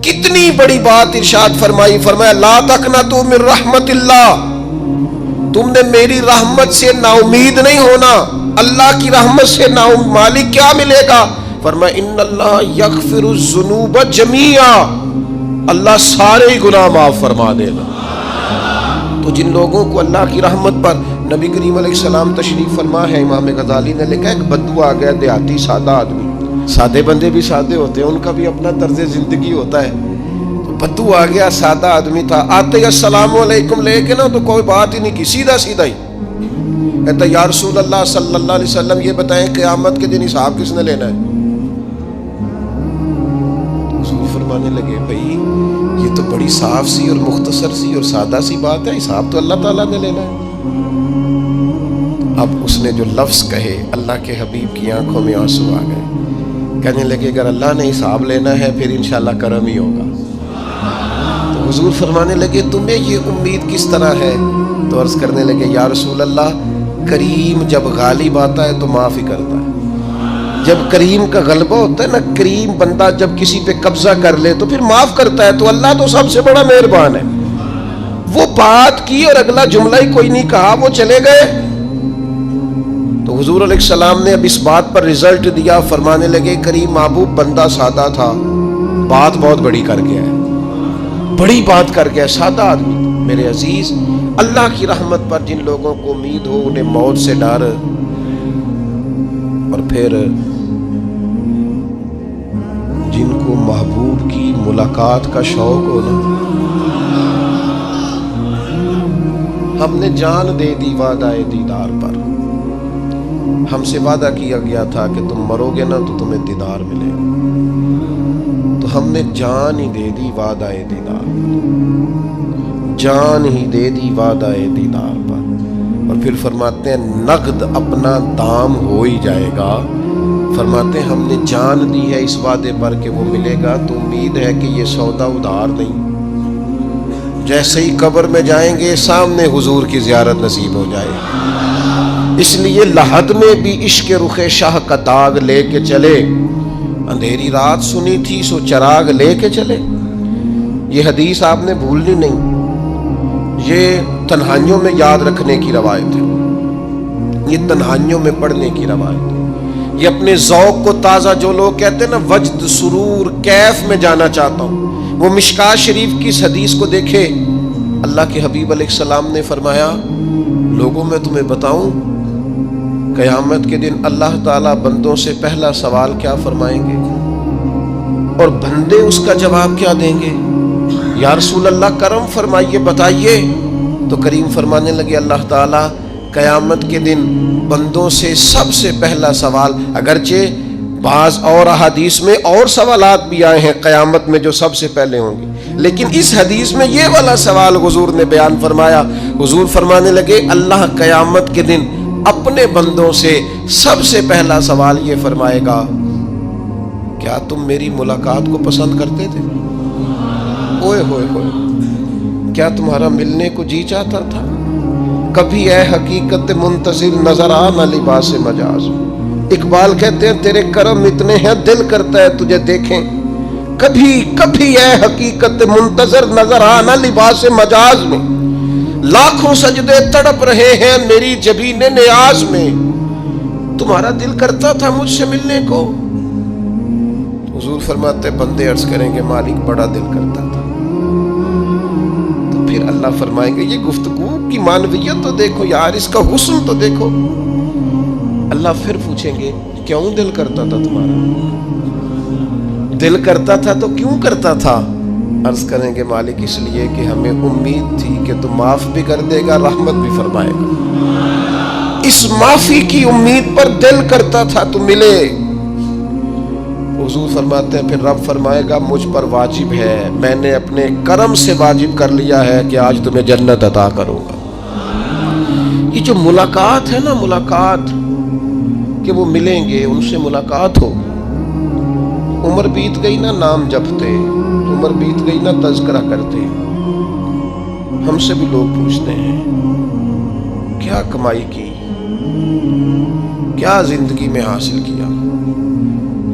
کتنی بڑی بات ارشاد فرمائی، فرمایا لا تقنطوا من رحمت اللہ، تم نے میری رحمت سے نا امید نہیں ہونا۔ اللہ کی رحمت سے نا مالک کیا ملے گا؟ فرمایا ان اللہ یغفر الذنوب جميعا، اللہ سارے گناہ معاف فرما دے گا۔ تو جن لوگوں کو اللہ کی رحمت پر نبی کریم علیہ السلام تشریف فرما ہے، امام غزالی نے لکھا ایک بدو آ گیا، دیہاتی سادہ آدمی، سادے بندے بھی سادے ہوتے ہیں، ان کا بھی اپنا طرز زندگی ہوتا ہے۔ تو بدو آ گیا، سادہ آدمی تھا، آتے السلام علیکم لے کے نا تو کوئی بات ہی نہیں کی، سیدھا سیدھا ہی کہتا یا رسول اللہ صلی اللہ علیہ وسلم یہ بتائیں قیامت کے دن حساب کس نے لینا ہے؟ تو حضور فرمانے لگے بھائی یہ تو بڑی صاف سی اور مختصر سی اور سادہ سی بات ہے، حساب تو اللہ تعالیٰ نے لینا ہے۔ اب اس نے جو لفظ کہے اللہ کے حبیب کی آنکھوں میں آنسو آ گئے، کہنے لگے اگر اللہ نے حساب لینا ہے پھر انشاءاللہ کرم ہی ہوگا۔ تو حضور فرمانے لگے تمہیں یہ امید کس طرح ہے؟ تو عرض کرنے لگے یا رسول اللہ کریم جب غالب آتا ہے تو معاف ہی کرتا ہے، جب کریم کا غلبہ ہوتا ہے نا، کریم بندہ جب کسی پہ قبضہ کر لے تو پھر معاف کرتا ہے، تو اللہ تو سب سے بڑا مہربان ہے۔ وہ بات کی اور اگلا جملہ ہی کوئی نہیں کہا، وہ چلے گئے۔ تو حضور علیہ السلام نے اب اس بات پر رزلٹ دیا، فرمانے لگے کریم محبوب بندہ سادہ تھا، بات بہت بڑی کر گیا ہے، بڑی بات کر گیا، سادہ آدمی۔ میرے عزیز، اللہ کی رحمت پر جن لوگوں کو امید ہو انہیں موت سے ڈر، اور پھر جن کو محبوب کی ملاقات کا شوق ہو نا، ہم نے جان دے دی وعدہ دیدار پر، ہم سے وعدہ کیا گیا تھا کہ تم مرو گے نا تو تمہیں دیدار ملے گا، تو ہم نے جان ہی دے دی وعدہ دیدار پر، جان ہی دے دی وعدہ دیدار پر۔ اور پھر فرماتے ہیں نقد اپنا دام ہو ہی جائے گا، فرماتے ہیں ہم نے جان دی ہے اس وعدے پر کہ وہ ملے گا، تو امید ہے کہ یہ سودا ادھار نہیں، جیسے ہی قبر میں جائیں گے سامنے حضور کی زیارت نصیب ہو جائے گی۔ اس لیے لحد میں بھی عشق رخ شاہ کا داغ لے کے چلے، اندھیری رات سنی تھی سو چراغ لے کے چلے۔ یہ حدیث آپ نے بھولنی نہیں، یہ تنہائیوں میں یاد رکھنے کی روایت ہے، یہ تنہائیوں میں پڑھنے کی روایت ہے۔ یہ اپنے ذوق کو تازہ، جو لوگ کہتے ہیں نا وجد سرور کیف میں جانا چاہتا ہوں، وہ مشکات شریف کی اس حدیث کو دیکھے۔ اللہ کے حبیب علیہ السلام نے فرمایا لوگوں میں تمہیں بتاؤں قیامت کے دن اللہ تعالیٰ بندوں سے پہلا سوال کیا فرمائیں گے اور بندے اس کا جواب کیا دیں گے؟ یا رسول اللہ کرم فرمائیے بتائیے۔ تو کریم فرمانے لگے اللہ تعالیٰ قیامت کے دن بندوں سے سب سے پہلا سوال، اگرچہ بعض اور احادیث میں اور سوالات بھی آئے ہیں قیامت میں جو سب سے پہلے ہوں گے، لیکن اس حدیث میں یہ والا سوال حضور نے بیان فرمایا۔ حضور فرمانے لگے اللہ قیامت کے دن اپنے بندوں سے سب سے پہلا سوال یہ فرمائے گا کیا تم میری ملاقات کو پسند کرتے تھے؟ اوئے ہوئے ہوئے، کیا تمہارا ملنے کو جی چاہتا تھا؟ کبھی اے حقیقت منتظر نظر آ نہ لباس مجاز۔ اقبال کہتے ہیں تیرے کرم اتنے ہیں دل کرتا ہے تجھے دیکھیں، کبھی کبھی اے حقیقت منتظر نظر آ نہ لباس مجاز میں، لاکھوں سجدے تڑپ رہے ہیں میری جبین نیاز میں، تمہارا دل کرتا تھا مجھ سے ملنے کو؟ حضور فرماتے بندے عرض کریں گے مالک بڑا دل کرتا تھا۔ تو پھر اللہ فرمائیں گے یہ گفتگو کی معنویت تو دیکھو یار، اس کا حسن تو دیکھو۔ اللہ پھر پوچھیں گے کیوں دل کرتا تھا تمہارا؟ دل کرتا تھا تو کیوں کرتا تھا؟ عرض کریں گے مالک اس لیے کہ ہمیں امید تھی کہ تو معاف بھی کر دے گا، رحمت بھی فرمائے گا، اس معافی کی امید پر دل کرتا تھا تو ملے۔ حضور فرماتے ہیں پھر رب فرمائے گا مجھ پر واجب ہے، میں نے اپنے کرم سے واجب کر لیا ہے کہ آج تمہیں جنت عطا کروں گا۔ یہ جو ملاقات ہے نا، ملاقات کہ وہ ملیں گے، ان سے ملاقات ہو۔ عمر بیت گئی نا نام جپتے، عمر بیت گئی نا تذکرہ کرتے، ہم سے بھی لوگ پوچھتے ہیں کیا کمائی کی، کیا زندگی میں حاصل کیا،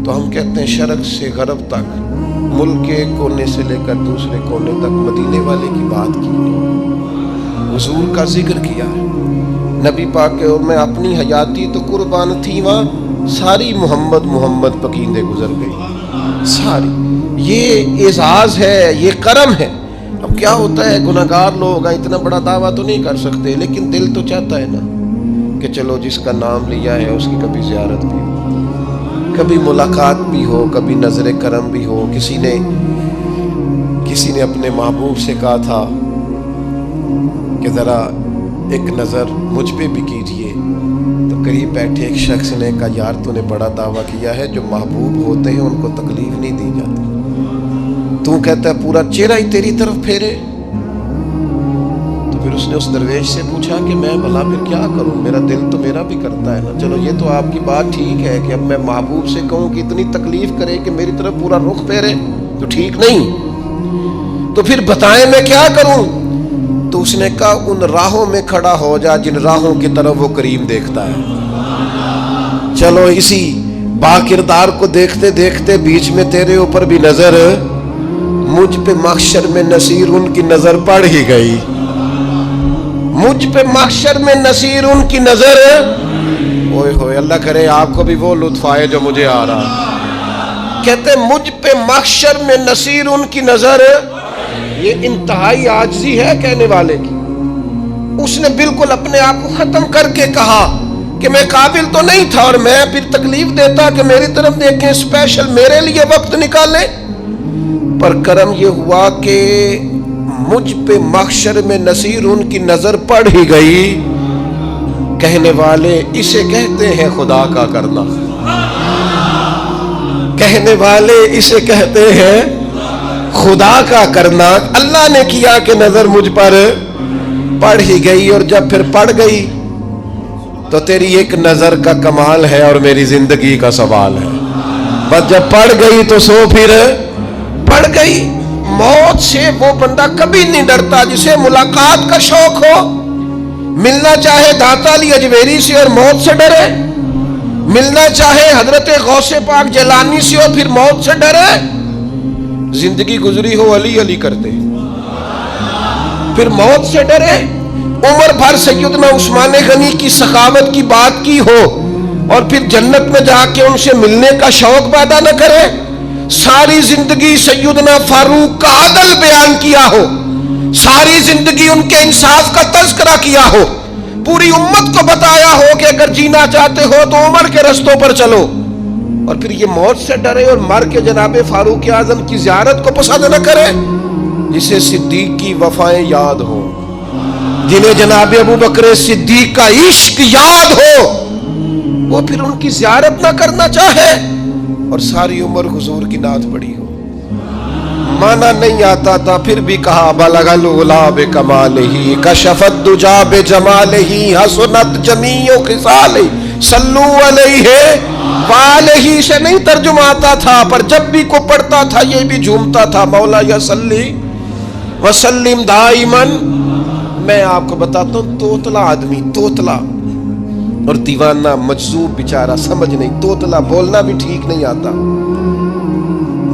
تو ہم کہتے ہیں شرق سے غرب تک ملک کے کونے سے لے کر دوسرے کونے تک مدینے والے کی بات کی، حضور کا ذکر کیا ہے۔ نبی پاک کے میں اپنی حیاتی تو قربان تھی، وہاں ساری محمد محمد پکیندے گزر گئی ساری۔ یہ اعزاز ہے، یہ کرم ہے۔ اب کیا ہوتا ہے، گناہگار لوگ اتنا بڑا دعویٰ تو نہیں کر سکتے، لیکن دل تو چاہتا ہے نا کہ چلو جس کا نام لیا ہے اس کی کبھی زیارت بھی ہو، کبھی ملاقات بھی ہو، کبھی نظر کرم بھی ہو۔ کسی نے اپنے محبوب سے کہا تھا کہ ذرا ایک نظر مجھ پہ بھی کیجئے، تو قریب بیٹھے ایک شخص نے کہا یار تو نے بڑا دعویٰ کیا ہے، جو محبوب ہوتے ہیں ان کو تکلیف نہیں دی جاتی، تو کہتا ہے پورا چہرہ ہی تیری طرف پھیرے۔ تو پھر اس نے اس درویش سے پوچھا کہ میں بھلا پھر کیا کروں، میرا دل تو میرا بھی کرتا ہے نا۔ چلو یہ تو آپ کی بات ٹھیک ہے کہ اب میں محبوب سے کہوں کہ اتنی تکلیف کرے کہ میری طرف پورا رخ پھیرے تو ٹھیک نہیں، تو پھر بتائیں میں کیا کروں؟ تو اس نے کہا ان راہوں میں کھڑا ہو جا جن راہوں کی طرف وہ کریم دیکھتا ہے۔ چلو اسی با کردار کو دیکھتے دیکھتے بیچ میں تیرے اوپر بھی نظر، مجھ پہ محشر میں نصیر ان کی نظر پڑ ہی گئی، مجھ پہ محشر میں نصیر ان کی نظر۔ اوئے ہوئے، اللہ کرے آپ کو بھی وہ لطف آئے جو مجھے آ رہا۔ کہتے مجھ پہ محشر میں نصیر ان کی نظر، یہ انتہائی عاجزی ہے کہنے والے کی۔ اس نے بالکل اپنے آپ کو ختم کر کے کہا کہ میں قابل تو نہیں تھا، اور میں پھر تکلیف دیتا کہ میری طرف دیکھیں، اسپیشل میرے لیے وقت نکالیں۔ پر کرم یہ ہوا کہ مجھ پہ محشر میں نصیر ان کی نظر پڑ ہی گئی۔ کہنے والے اسے کہتے ہیں خدا کا کرنا، کہنے والے اسے کہتے ہیں خدا کا کرنا۔ اللہ نے کیا کہ نظر مجھ پر پڑ ہی گئی، اور جب پھر پڑ گئی تو تیری ایک نظر کا کمال ہے اور میری زندگی کا سوال ہے۔ بس جب پڑ گئی تو سو پھر پڑ گئی۔ موت سے وہ بندہ کبھی نہیں ڈرتا جسے ملاقات کا شوق ہو۔ ملنا چاہے داتا علی اجویری سے اور موت سے ڈرے، ملنا چاہے حضرت غوث پاک جیلانی سے اور پھر موت سے ڈرے۔ زندگی گزری ہو علی علی کرتے پھر موت سے ڈرے۔ عمر بھر سیدنا عثمان غنی کی سخاوت کی بات کی ہو اور پھر جنت میں جا کے ان سے ملنے کا شوق پیدا نہ کرے۔ ساری زندگی سیدنا فاروق کا عدل بیان کیا ہو، ساری زندگی ان کے انصاف کا تذکرہ کیا ہو، پوری امت کو بتایا ہو کہ اگر جینا چاہتے ہو تو عمر کے رستوں پر چلو، اور پھر یہ موت سے ڈرے اور مر کے جناب فاروق اعظم کی زیارت کو پسند نہ کرے۔ جسے صدیق کی وفائیں یاد ہو، جنہیں جناب ابو بکر صدیق کا عشق یاد ہو، وہ پھر ان کی زیارت نہ کرنا چاہے اور ساری عمر حضور کی نعت پڑھی ہو۔ مانا نہیں آتا تھا پھر بھی کہا بلغ العلا بکمالہ کشف الدجا بجمالہ حسنت جمیع خصالہ صلو علیہ والہ سے نہیں ترجمہ آتا تھا، پر جب بھی کو پڑھتا تھا یہ بھی جھومتا تھا مولا یا صلی وسلم دائماً۔ میں آپ کو بتاتا ہوں، توتلا آدمی، توتلا اور دیوانہ مجذوب بیچارہ، سمجھ نہیں، توتلا بولنا بھی ٹھیک نہیں آتا۔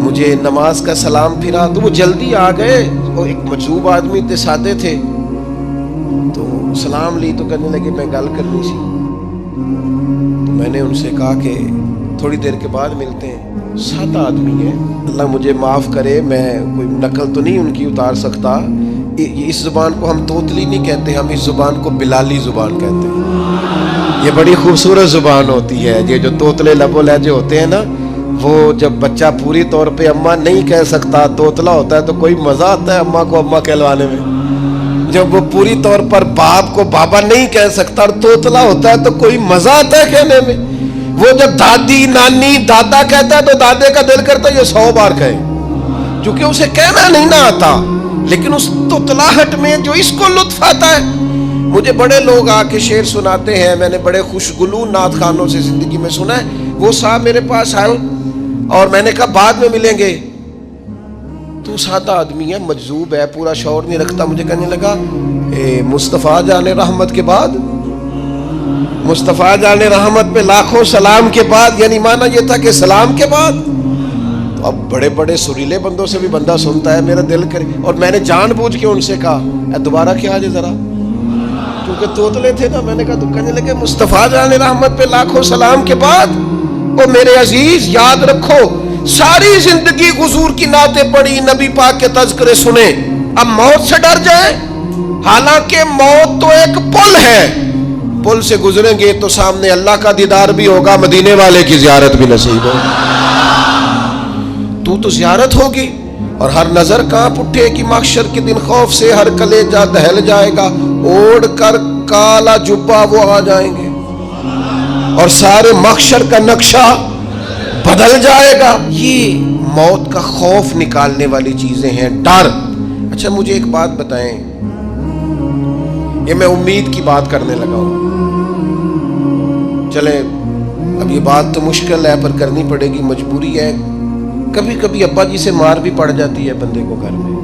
مجھے نماز کا سلام پھرا تو وہ جلدی آ گئے، وہ ایک مجذوب آدمی تھے، سادے تھے، تو سلام لی تو کہنے لگے میں گل کرنی سی۔ تو میں نے ان سے کہا کہ تھوڑی دیر کے بعد ملتے ہیں۔ سادہ آدمی ہے، اللہ مجھے معاف کرے، میں کوئی نقل تو نہیں ان کی اتار سکتا۔ اس زبان کو ہم توتلی نہیں کہتے، ہم اس زبان کو بلالی زبان کہتے ہیں۔ یہ بڑی خوبصورت زبان ہوتی ہے۔ یہ جو توتلے لب و لہجے ہوتے ہیں نا، وہ جب بچہ پوری طور پہ اماں نہیں کہہ سکتا، توتلا ہوتا ہے، تو کوئی مزہ آتا ہے اماں کو اماں کہلوانے میں۔ جب وہ پوری طور پر باپ کو بابا نہیں کہہ سکتا اور توتلا ہوتا ہے تو کوئی مزہ آتا ہے کہنے میں۔ وہ جب دادی نانی دادا کہتا ہے تو دادے کا دل کرتا ہے یہ 100 بار کہے، چونکہ اسے کہنا نہیں نہ آتا، لیکن اس توتلاہٹ میں جو اس کو لطف آتا ہے۔ مجھے بڑے لوگ آ کے شعر سناتے ہیں، میں نے بڑے خوشگلو نعت خانوں سے زندگی میں سنا ہے۔ وہ صاحب میرے پاس آئے اور میں نے کہا بعد میں ملیں گے، تو سادہ آدمی ہے، مجذوب ہے، پورا شعور نہیں رکھتا۔ مجھے کہنے لگا مصطفیٰ جان رحمت کے بعد، مصطفیٰ جان رحمت پہ لاکھوں سلام کے بعد، یعنی معنی یہ تھا کہ سلام کے بعد۔ تو اب بڑے بڑے سریلے بندوں سے بھی بندہ سنتا ہے میرا دل کرے، اور میں نے جان بوجھ کے ان سے کہا دوبارہ کیا آج ذرا، کیونکہ توتلے تھے نا، میں نے کہا تو کہنے لگے مصطفیٰ جان رحمت پہ لاکھوں سلام کے بعد وہ میرے عزیز یاد رکھو ساری زندگی حضور کی نعتیں پڑھی، نبی پاک کے تذکرے سنے، اب موت سے ڈر جائیں؟ حالانکہ موت تو ایک پل ہے، پل سے گزریں گے تو سامنے اللہ کا دیدار بھی ہوگا، مدینے والے کی زیارت بھی نصیب ہوگی، تو زیارت ہوگی، اور ہر نظر کانپ اٹھے کہ محشر کے دن خوف سے ہر کلیجہ دہل جائے گا، اوڑھ کر کالا جبہ وہ آ جائیں گے اور سارے محشر کا نقشہ بدل جائے گا۔ یہ موت کا خوف نکالنے والی چیزیں ہیں، ڈر۔ اچھا مجھے ایک بات بتائیں، یہ میں امید کی بات کرنے لگا ہوں، چلیں اب یہ بات تو مشکل ہے پر کرنی پڑے گی، مجبوری ہے۔ کبھی کبھی ابا جی سے مار بھی پڑ جاتی ہے بندے کو، گھر میں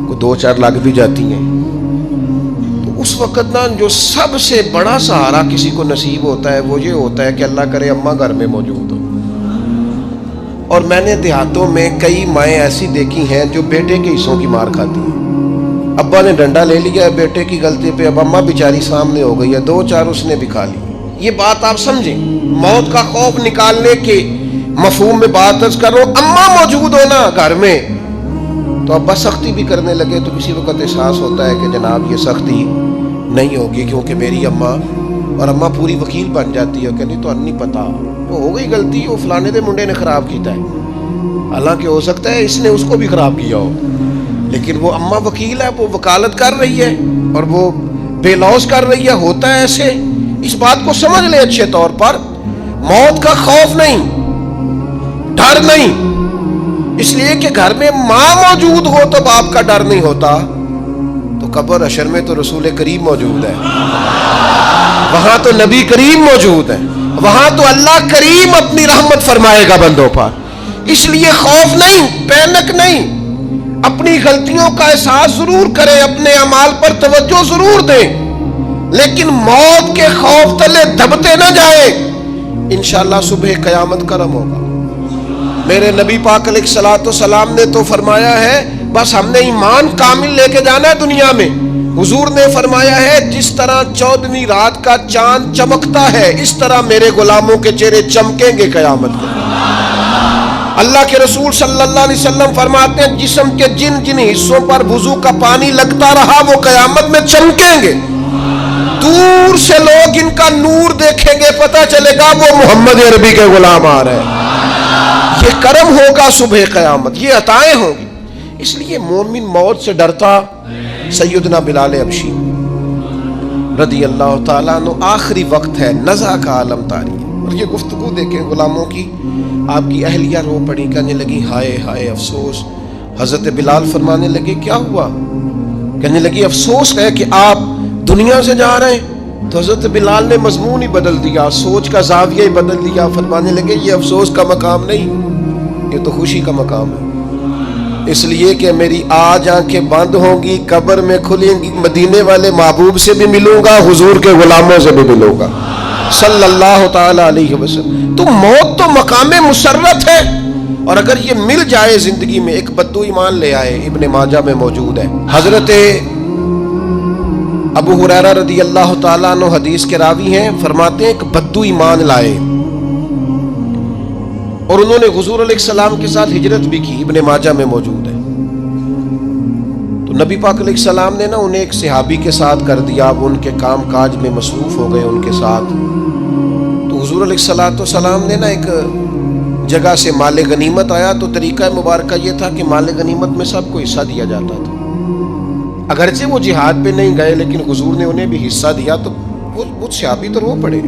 کوئی 2-4 لگ بھی جاتی ہیں، تو اس وقت نا جو سب سے بڑا سہارا کسی کو نصیب ہوتا ہے وہ یہ ہوتا ہے کہ اللہ کرے اماں گھر میں موجود ہو۔ اور میں نے دیہاتوں میں کئی مائیں ایسی دیکھی ہیں جو بیٹے کے حصوں کی مار کھاتی ہیں، ابا نے ڈنڈا لے لیا ہے بیٹے کی غلطی پہ، اب اماں بیچاری سامنے ہو گئی ہے، 2-4 اس نے بھی کھا لی۔ یہ بات آپ سمجھیں، موت کا خوف نکالنے کے مفہوم میں بات عرض کر رہا ہوں، اماں موجود ہونا گھر میں تو ابا سختی بھی کرنے لگے تو کسی وقت احساس ہوتا ہے کہ جناب یہ سختی نہیں ہوگی کیونکہ میری اماں، اور اماں پوری وکیل بن جاتی ہے، کہنی تو نہیں پتا وہ ہو گئی غلطی، وہ فلانے دے منڈے نے خراب کیتا ہے، حالانکہ ہو سکتا ہے اس نے اس کو بھی خراب کیا ہو، لیکن وہ اماں وکیل ہے، وہ وکالت کر رہی ہے اور وہ بے لوث کر رہی ہے، ہوتا ہے ایسے۔ اس بات کو سمجھ لیں اچھے طور پر، موت کا خوف نہیں، ڈر نہیں، اس لیے کہ گھر میں ماں موجود ہو تو باپ کا ڈر نہیں ہوتا، تو قبر حشر میں تو رسول کریم موجود ہے، وہاں تو نبی کریم موجود ہے، وہاں تو اللہ کریم اپنی رحمت فرمائے گا بندوں پر، اس لیے خوف نہیں، پینک نہیں، اپنی غلطیوں کا احساس ضرور کریں، اپنے اعمال پر توجہ ضرور دیں، لیکن موت کے خوف تلے دبتے نہ جائیں، انشاءاللہ صبح قیامت کرم ہوگا۔ میرے نبی پاک علیہ الصلوۃ والسلام نے تو فرمایا ہے بس ہم نے ایمان کامل لے کے جانا ہے دنیا میں، حضور نے فرمایا ہے جس طرح 14ویں رات کا چاند چمکتا ہے اس طرح میرے غلاموں کے چہرے چمکیں گے قیامت کو۔ اللہ کے رسول صلی اللہ علیہ وسلم فرماتے ہیں جسم کے جن جن حصوں پر وضو کا پانی لگتا رہا وہ قیامت میں چمکیں گے، دور سے لوگ ان کا نور دیکھیں گے، پتہ چلے گا وہ محمد عربی کے غلام آ رہے ہیں، یہ کرم ہوگا صبح قیامت، یہ عطائیں ہوں گی۔ اس لیے مومن موت سے ڈرتا۔ سیدنا بلال حبشی رضی اللہ تعالیٰ عنہ، آخری وقت ہے، نزع کا عالم طاری ہے، اور یہ گفتگو دیکھیں غلاموں کی، آپ کی اہلیہ رو پڑی، کہنے لگی ہائے ہائے افسوس۔ حضرت بلال فرمانے لگے کیا ہوا؟ کہنے لگی افسوس ہے کہ آپ دنیا سے جا رہے ہیں۔ تو حضرت بلال نے مضمون ہی بدل دیا، سوچ کا زاویہ ہی بدل دیا، فرمانے لگے یہ افسوس کا مقام نہیں، یہ تو خوشی کا مقام ہے، اس لیے کہ میری آج آنکھیں بند ہوں گی، قبر میں کھلیں گی، مدینے والے محبوب سے بھی ملوں گا، حضور کے غلاموں سے بھی ملوں گا صلی اللہ تعالی علیہ وسلم۔ تو موت تو مقام مسرت ہے، اور اگر یہ مل جائے زندگی میں، ایک بدو ایمان لے آئے، ابن ماجہ میں موجود ہے، حضرت ابو ہریرہ رضی اللہ تعالیٰ عنہ حدیث کے راوی ہیں، فرماتے ہیں ایک بدو ایمان لائے اور انہوں نے حضور علیہ السلام کے ساتھ ہجرت بھی کی، ابن ماجہ میں موجود ہے۔ تو نبی پاک علیہ السلام نے نا انہیں ایک صحابی کے ساتھ کر دیا، وہ ان کے کام کاج میں مصروف ہو گئے ان کے ساتھ۔ تو حضور علیہ السلام نے نا ایک جگہ سے مال غنیمت آیا، تو طریقہ مبارکہ یہ تھا کہ مال غنیمت میں سب کو حصہ دیا جاتا تھا، اگرچہ وہ جہاد پہ نہیں گئے لیکن حضور نے انہیں بھی حصہ دیا، تو وہ صحابی تو رو پڑے،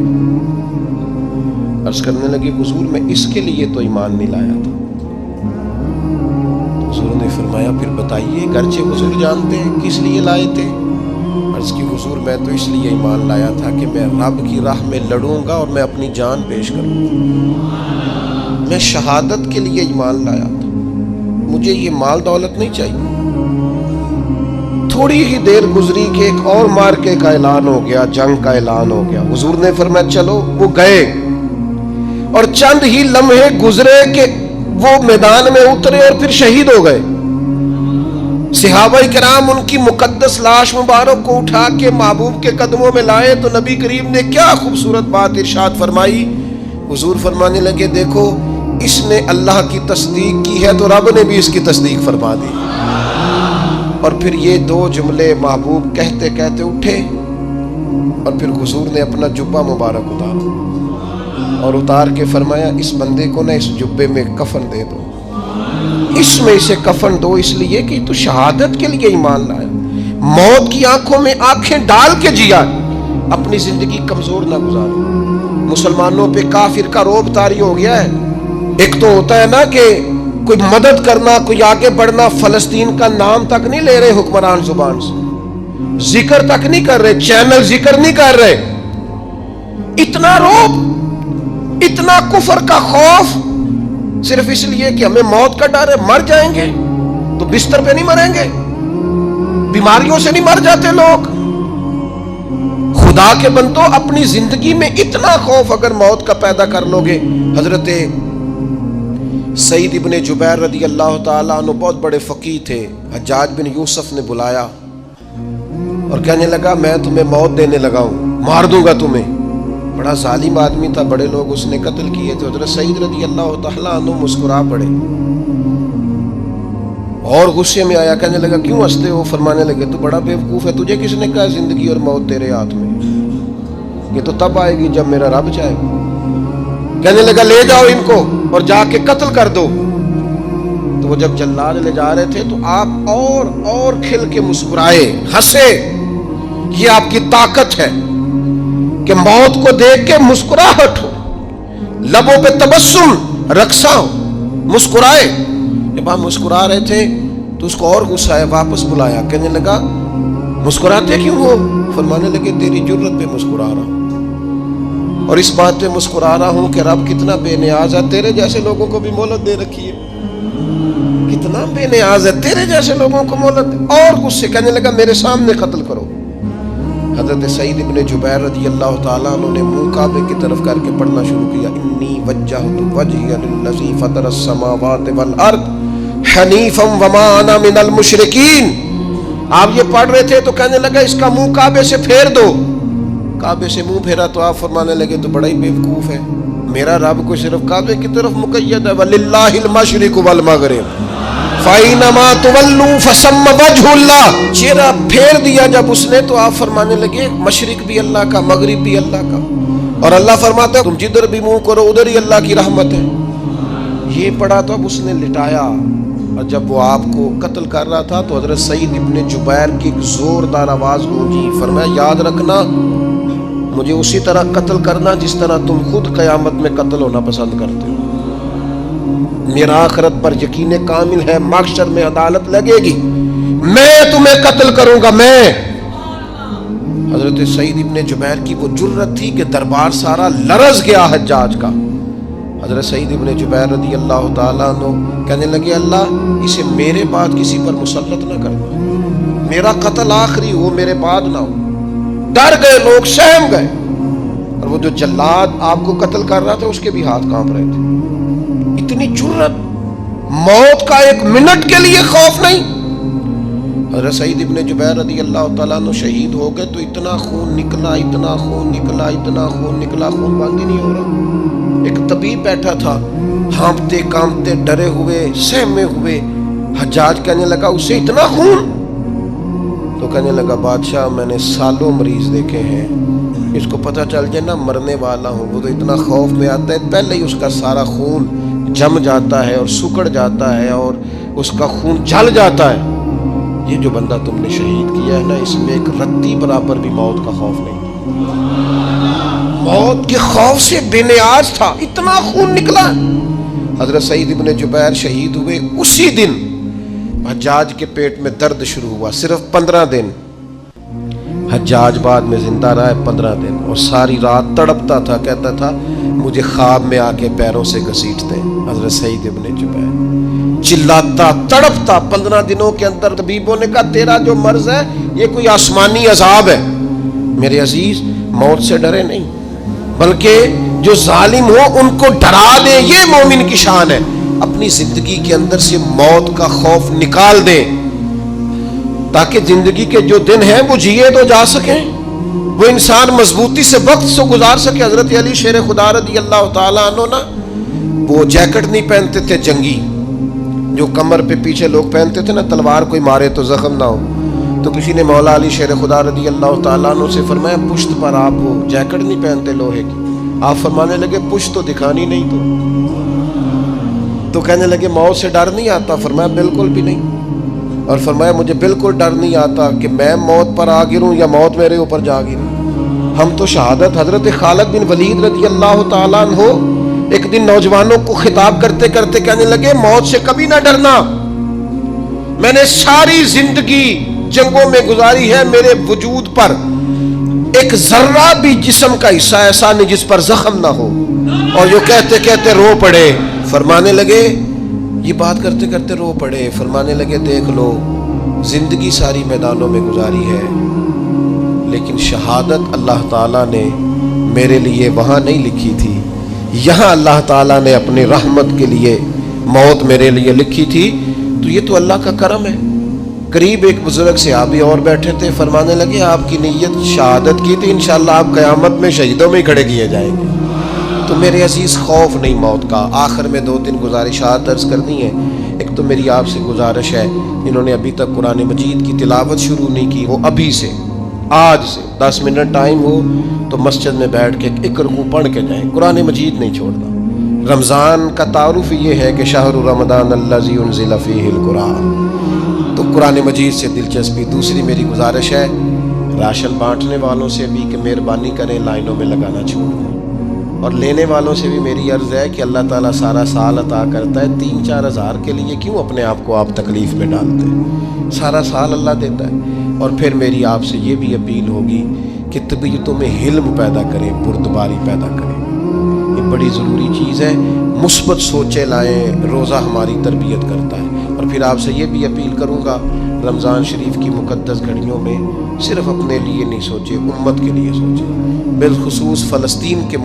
عرض کرنے لگی حضور میں اس کے لیے تو ایمان نہیں لایا تھا۔ حضور نے فرمایا پھر بتائیے، گرچہ حضور جانتے ہیں کس لیے لائے تھے؟ عرض کی حضور میں تو اس لیے ایمان لایا تھا کہ میں رب کی راہ میں لڑوں گا اور میں اپنی جان پیش کروں گا، میں شہادت کے لیے ایمان لایا تھا، مجھے یہ مال دولت نہیں چاہیے۔ تھوڑی ہی دیر گزری کہ ایک اور مارکے کا اعلان ہو گیا، جنگ کا اعلان ہو گیا، حضور نے فرمایا چلو، وہ گئے، اور چند ہی لمحے گزرے کہ وہ میدان میں اترے اور پھر شہید ہو گئے. صحابہ کرام ان کی مقدس لاش مبارک کو اٹھا کے محبوب کے قدموں میں لائے تو نبی کریم نے کیا خوبصورت بات ارشاد فرمائی. حضور فرمانے لگے دیکھو اس نے اللہ کی تصدیق کی ہے تو رب نے بھی اس کی تصدیق فرما دی. اور پھر یہ دو جملے محبوب کہتے کہتے اٹھے اور پھر حضور نے اپنا جبہ مبارک اتارا اور اتار کے فرمایا اس بندے کو نہ اس جبے میں کفن دے دو, اس میں اسے کفن دو, اس لیے کہ تو شہادت کے لیے ایمان لایا, موت کی آنکھوں میں آنکھیں ڈال کے جیا, اپنی زندگی کمزور نہ گزاری. مسلمانوں پہ کافر کا رعب طاری ہو گیا ہے. ایک تو ہوتا ہے نا کہ کوئی مدد کرنا, کوئی آگے بڑھنا, فلسطین کا نام تک نہیں لے رہے حکمران زبان سے, ذکر تک نہیں کر رہے, چینل ذکر نہیں کر رہے. اتنا رعب, اتنا کفر کا خوف, صرف اس لیے کہ ہمیں موت کا ڈر ہے. مر جائیں گے تو بستر پہ نہیں مریں گے, بیماریوں سے نہیں مر جاتے لوگ. خدا کے بندو اپنی زندگی میں اتنا خوف اگر موت کا پیدا کر لو گے. حضرت سعید ابن جبیر رضی اللہ تعالیٰ عنہ بہت بڑے فقیہ تھے. حجاج بن یوسف نے بلایا اور کہنے لگا میں تمہیں موت دینے لگا ہوں, مار دوں گا تمہیں. بڑا ظالم آدمی تھا, بڑے لوگ اس نے قتل کیے تھے. حضرت سعید رضی اللہ تعالیٰ عنہ مسکرا پڑے اور غصے میں آیا, کہنے لگا کیوں ہنستے ہو؟ فرمانے لگے تو بڑا بیوقوف ہے, تجھے کس نے کہا زندگی اور موت تیرے ہاتھ میں, یہ تو تب آئے گی جب میرا رب چاہے گا. کہنے لگا لے جاؤ ان کو اور جا کے قتل کر دو. تو وہ جب جلاد لے جا رہے تھے تو آپ اور کھل کے مسکرائے, ہنسے. یہ آپ کی طاقت ہے کہ موت کو دیکھ کے مسکراہٹ ہو, لبوں پہ تبسم, رقصہ ہو, مسکرائے. جب آپ مسکرا رہے تھے تو اس کو اور غصہ آیا, واپس بلایا. کہنے لگا مسکراتے کیوں ہو؟ فرمانے لگے تیری جرت پہ مسکرا رہا ہوں اور اس بات پہ مسکرا رہا ہوں کہ رب کتنا بے نیاز ہے, تیرے جیسے لوگوں کو بھی مہلت دے رکھی ہے. کتنا بے نیاز ہے, تیرے جیسے لوگوں کو مہلت دے. اور غصے, کہنے لگا میرے سامنے قتل کرو. حضرت سعید ابن جبیر رضی اللہ تعالیٰ عنہ نے منہ کعبے کی طرف کر کے پڑھنا شروع کیا, انی وجہت وجہی للذی فطر السماوات والارض حنیفا وما انا من المشرکین. آپ یہ پڑھ رہے تھے تو کہنے لگا اس کا منہ کعبے سے پھیر دو. کعبے سے منہ پھیرا تو آپ فرمانے لگے تو بڑا ہی بیوقوف ہے, میرا رب کو صرف کعبے کی طرف مقید ہے, وَلِلَّهِ الْمَشْرِقُ وَالْمَغْرِبُ فَأَيْنَمَا تُوَلُّوا فَثَمَّ وَجْهُ اللَّهِ. چہرہ پھیر دیا جب اس نے تو آپ فرمانے لگے مشرق بھی اللہ کا, مغرب بھی اللہ کا. اور اللہ فرماتا ہے تم جدھر بھی منہ کرو ادھر ہی اللہ کی رحمت ہے. یہ پڑھا تو اب اس نے لٹایا, اور جب وہ آپ کو قتل کر رہا تھا تو حضرت سعید ابن جبیر کی ایک زوردار آواز گونجی. فرمایا یاد رکھنا مجھے اسی طرح قتل کرنا جس طرح تم خود قیامت میں قتل ہونا پسند کرتے ہو. میرا آخرت پر یقین کامل ہے, محشر میں عدالت لگے گی, میں تمہیں قتل کروں گا میں. حضرت سعید ابن جبیر کی وہ جرت تھی کہ دربار سارا لرز گیا حجاج کا. حضرت سعید ابن جبیر رضی اللہ تعالیٰ عنہ کہنے لگے اللہ اسے میرے بعد کسی پر مسلط نہ کرنا, میرا قتل آخری ہو, میرے بعد نہ ہو. ڈر گئے لوگ, سہم گئے. اور وہ جو جلاد آپ کو قتل کر رہا تھا اس کے بھی ہاتھ کانپ رہے تھے. اتنی جرت, موت کا ایک منٹ کے لیے خوف نہیں. حضرت سعید ابن جبیر رضی اللہ تعالیٰ عنہ شہید ہو گئے تو اتنا خون نکلا, اتنا خون نکلا, اتنا خون نکلا, خون بند ہی نہیں ہو رہا. ایک طبیب بیٹھا تھا, ہانپتے کانپتے ڈرے ہوئے, سہمے ہوئے. حجاج کہنے لگا اسے اتنا خون؟ تو کہنے لگا بادشاہ میں نے سالوں مریض دیکھے ہیں, اس کو پتہ چل جائے نا مرنے والا ہوں وہ تو اتنا خوف میں آتا ہے, پہلے ہی اس کا سارا خون جم جاتا ہے اور سکڑ جاتا ہے اور اس کا خون جل جاتا ہے. یہ جو بندہ تم نے شہید کیا ہے نا اس میں ایک رتی برابر بھی موت کا خوف نہیں تھا, موت کے خوف سے بے نیاز تھا, اتنا خون نکلا. حضرت سعید ابن جبیر شہید ہوئے اسی دن حجاج کے پیٹ میں درد شروع ہوا, صرف 15 دن. حجاج بعد میں زندہ رہا ہے 15 دن اور ساری رات تڑپتا تھا, کہتا تھا مجھے خواب میں آ کے پیروں سے گھسیٹتے. حضرت سعید ابن جبیر چلاتا تڑپتا 15 دنوں کے اندر. طبیبوں نے کہا تیرا جو مرض ہے یہ کوئی آسمانی عذاب ہے. میرے عزیز موت سے ڈرے نہیں بلکہ جو ظالم ہو ان کو ڈرا دے, یہ مومن کی شان ہے. اپنی اپنی زندگی کے اندر سے موت کا خوف نکال دیں، تاکہ زندگی کے جو دن ہیں وہ جیے تو جا سکیں، وہ انسان مضبوطی سے وقت سے گزار سکے۔ حضرت علی شیر خدا رضی اللہ تعالیٰ عنہ نا وہ جیکٹ نہیں پہنتے تھے جنگی، جو کمر پہ پیچھے لوگ پہنتے تھے نا، تلوار کوئی مارے تو زخم نہ ہو۔ تو کسی نے مولا علی شیر خدا رضی اللہ تعالیٰ عنہ سے فرمایا پشت پر آپ وہ جیکٹ نہیں پہنتے لوہے کی؟ آپ فرمانے لگے پشت تو دکھانی نہیں تو کہنے لگے موت سے ڈر نہیں آتا؟ فرمایا بالکل بھی نہیں، اور فرمایا مجھے بالکل ڈر نہیں آتا کہ میں موت پر آ گروں یا موت میرے اوپر جا گرے۔ ہم تو شہادت حضرت خالد بن ولید رضی اللہ تعالیٰ عنہ ایک دن نوجوانوں کو خطاب کرتے کرتے کہنے لگے موت سے کبھی نہ ڈرنا، میں نے ساری زندگی جنگوں میں گزاری ہے، میرے وجود پر ایک ذرہ بھی جسم کا حصہ ایسا نہیں جس پر زخم نہ ہو۔ اور جو کہتے کہتے رو پڑے، فرمانے لگے یہ بات کرتے کرتے رو پڑے، فرمانے لگے دیکھ لو زندگی ساری میدانوں میں گزاری ہے، لیکن شہادت اللہ تعالیٰ نے میرے لیے وہاں نہیں لکھی تھی، یہاں اللہ تعالیٰ نے اپنی رحمت کے لیے موت میرے لیے لکھی تھی۔ تو یہ تو اللہ کا کرم ہے۔ قریب ایک بزرگ صحابی اور بیٹھے تھے، فرمانے لگے آپ کی نیت شہادت کی تھی، انشاءاللہ آپ قیامت میں شہیدوں میں کھڑے کیے جائیں گے۔ تو میرے عزیز خوف نہیں موت کا۔ آخر میں 2-3 گزارشات عرض کرنی ہے۔ ایک تو میری آپ سے گزارش ہے، جنہوں نے ابھی تک قرآن مجید کی تلاوت شروع نہیں کی، وہ ابھی سے آج سے 10 منٹ ٹائم ہو تو مسجد میں بیٹھ کے ایک رکوع پڑھ کے جائیں، قرآن مجید نہیں چھوڑنا۔ رمضان کا تعارف یہ ہے کہ شہر رمضان الذی انزل فیہ القرآن، تو قرآن مجید سے دلچسپی۔ دوسری میری گزارش ہے راشن بانٹنے والوں سے بھی کہ مہربانی کریں لائنوں میں لگانا چھوڑ دیں، اور لینے والوں سے بھی میری عرض ہے کہ اللہ تعالیٰ سارا سال عطا کرتا ہے، 3-4 ہزار کے لیے کیوں اپنے آپ کو آپ تکلیف میں ڈالتے ہیں؟ سارا سال اللہ دیتا ہے۔ اور پھر میری آپ سے یہ بھی اپیل ہوگی کہ طبیعتوں میں حلم پیدا کریں، بردباری پیدا کریں، یہ بڑی ضروری چیز ہے۔ مثبت سوچیں لائیں، روزہ ہماری تربیت کرتا ہے۔ اور پھر آپ سے یہ بھی اپیل کروں گا رمضان شریف کی مقدس گھڑیوں میں صرف اپنے لیے نہیں سوچے، امت کے لیے سوچیں، بالخصوص فلسطین کے